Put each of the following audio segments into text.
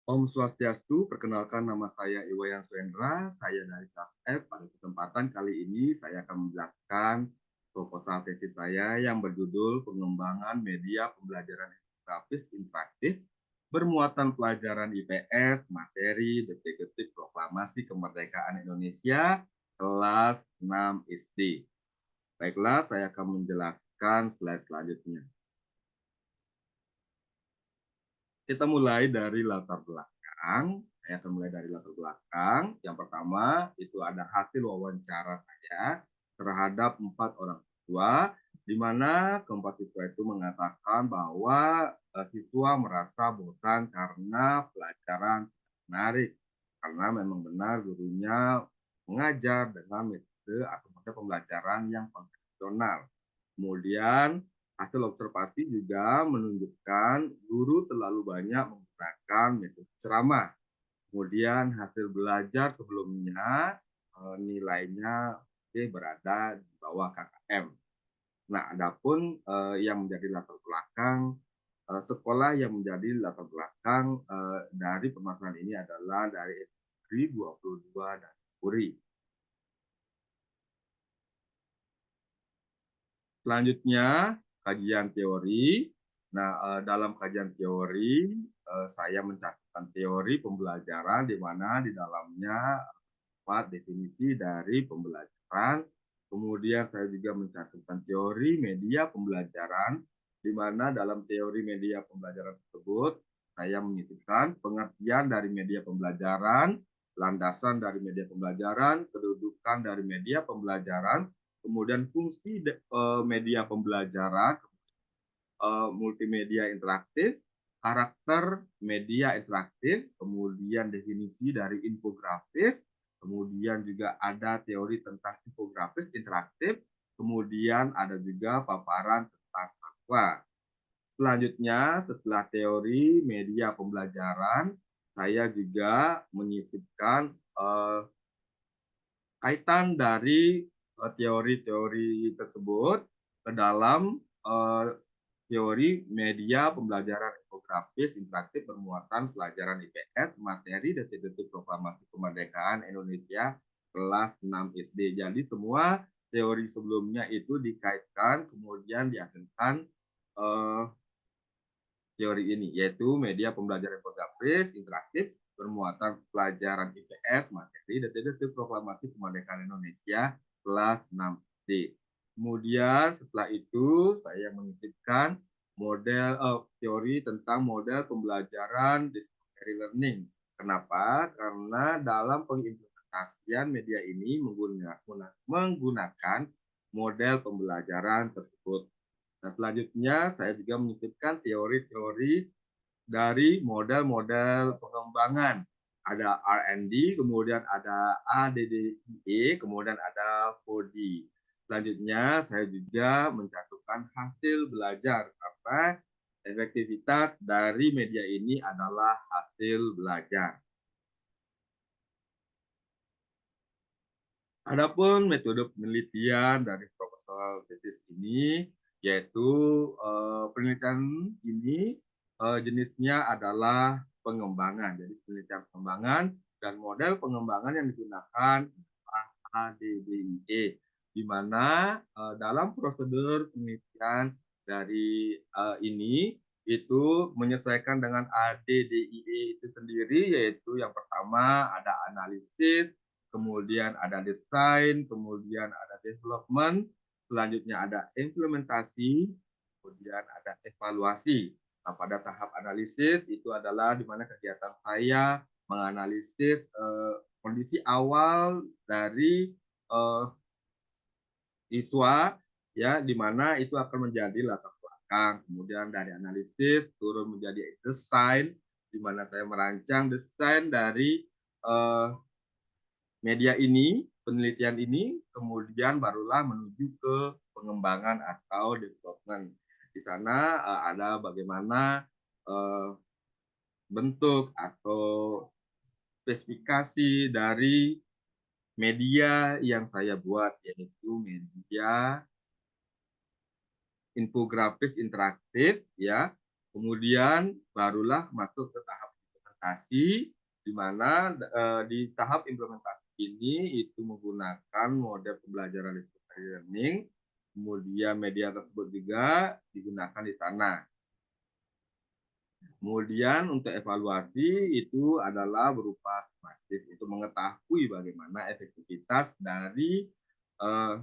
Om Swastiastu, perkenalkan nama saya Iwayan Suendra, saya dari KF. Pada kesempatan kali ini saya akan menjelaskan proposal tesis saya yang berjudul Pengembangan Media Pembelajaran Grafis Interaktif bermuatan pelajaran IPS, materi detik-detik proklamasi kemerdekaan Indonesia, kelas 6 SD. Baiklah, saya akan menjelaskan slide selanjutnya. Kita mulai dari latar belakang. Saya akan mulai dari latar belakang. Yang pertama, itu ada hasil wawancara saya terhadap 4 orang siswa, di mana keempat siswa itu mengatakan bahwa siswa merasa bosan karena pelajaran menarik. Karena memang benar gurunya mengajar dengan metode atau metode pembelajaran yang konvensional. Kemudian hasil observasi juga menunjukkan guru terlalu banyak menggunakan metode ceramah. Kemudian hasil belajar sebelumnya nilainya berada di bawah KKM. Nah, adapun yang menjadi latar belakang sekolah yang menjadi latar belakang dari permasalahan ini adalah dari SDG 22 dan URI. Selanjutnya, kajian teori. Nah, dalam kajian teori, saya mencatatkan teori pembelajaran di mana di dalamnya 4 definisi dari pembelajaran. Kemudian saya juga mencatatkan teori media pembelajaran, di mana dalam teori media pembelajaran tersebut, saya menyebutkan pengertian dari media pembelajaran, landasan dari media pembelajaran, kedudukan dari media pembelajaran, kemudian fungsi media pembelajaran, multimedia interaktif, karakter media interaktif, kemudian definisi dari infografis, kemudian juga ada teori tentang infografis interaktif, kemudian ada juga paparan tentang fatwa. Selanjutnya, setelah teori media pembelajaran, saya juga menyisipkan kaitan dari teori-teori tersebut ke dalam teori media pembelajaran infografis interaktif bermuatan pelajaran IPS, materi detik-detik proklamasi kemerdekaan Indonesia kelas 6 SD. Jadi semua teori sebelumnya itu dikaitkan kemudian dihasilkan eh, teori ini, yaitu media pembelajaran infografis interaktif bermuatan pelajaran IPS, materi detik-detik proklamasi kemerdekaan Indonesia kelas 6 D. Kemudian setelah itu saya menyisipkan teori tentang model pembelajaran discovery learning. Kenapa? Karena dalam pengimplementasian media ini menggunakan model pembelajaran tersebut. Nah, selanjutnya saya juga menyisipkan teori-teori dari model-model pengembangan. Ada R&D, kemudian ada ADDIE, kemudian ada 4D. Selanjutnya saya juga mencantumkan hasil belajar karena efektivitas dari media ini adalah hasil belajar. Adapun metode penelitian dari proposal tesis ini, yaitu penelitian ini jenisnya adalah pengembangan. Jadi penelitian pengembangan dan model pengembangan yang digunakan adalah ADDIE, di mana dalam prosedur penelitian dari ini itu menyesuaikan dengan ADDIE itu sendiri, yaitu yang pertama ada analisis, kemudian ada desain, kemudian ada development, selanjutnya ada implementasi, kemudian ada evaluasi. Nah, pada tahap analisis itu adalah di mana kegiatan saya menganalisis kondisi awal dari siswa, ya, di mana itu akan menjadi latar belakang. Kemudian dari analisis turun menjadi desain, di mana saya merancang desain dari media ini, penelitian ini, kemudian barulah menuju ke pengembangan atau development. Di sana ada bagaimana uh, bentuk atau spesifikasi dari media yang saya buat, yaitu media infografis interaktif, ya. Kemudian barulah masuk ke tahap implementasi, di mana di tahap implementasi ini itu menggunakan model pembelajaran lifelong learning, kemudian media tersebut juga digunakan di sana. Kemudian untuk evaluasi itu adalah berupa sumatif, itu mengetahui bagaimana efektivitas dari eh,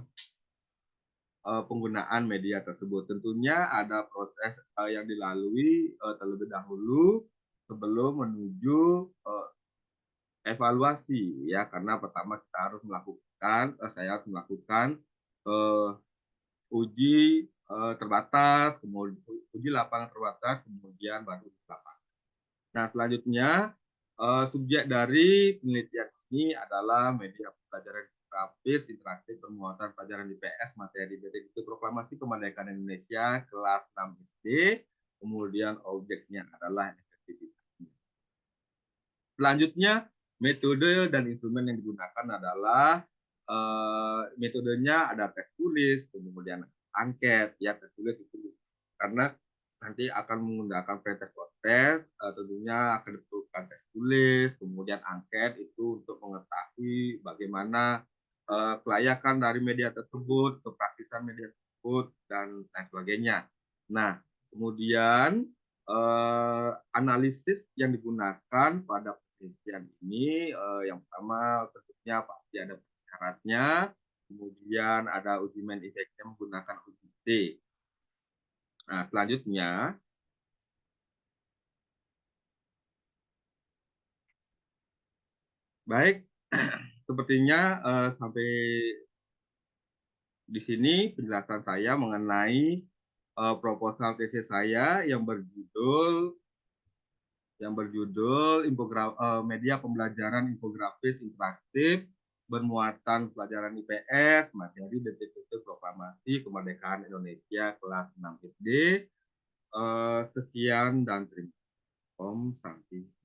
penggunaan media tersebut. Tentunya ada proses yang dilalui terlebih dahulu sebelum menuju evaluasi ya, karena pertama kita harus melakukan, saya harus melakukan eh, uji terbatas, kemudian uji lapangan terbatas, kemudian baru uji lapangan. Nah, selanjutnya subjek dari penelitian ini adalah media pembelajaran grafis interaktif bermuatan pelajaran IPS materi basic itu proklamasi kemerdekaan Indonesia kelas 6 SD, kemudian objeknya adalah efektivitas. Selanjutnya metode dan instrumen yang digunakan adalah metodenya ada tes tulis, kemudian angket ya, tes tulis itu karena nanti akan menggunakan pretest test, tentunya akan diperlukan tes tulis, kemudian angket itu untuk mengetahui bagaimana kelayakan dari media tersebut, kepraktisan media tersebut, dan lain sebagainya. Nah, kemudian analisis yang digunakan pada penelitian ini yang pertama tentunya pasti ada syaratnya, kemudian ada uji main effect-nya menggunakan uji T. Nah, selanjutnya baik, sepertinya sampai di sini penjelasan saya mengenai proposal tesis saya yang berjudul media pembelajaran infografis interaktif bermuatan pelajaran IPS materi detik-detik proklamasi kemerdekaan Indonesia kelas 6 SD. Sekian dan terima kasih. Om Santi.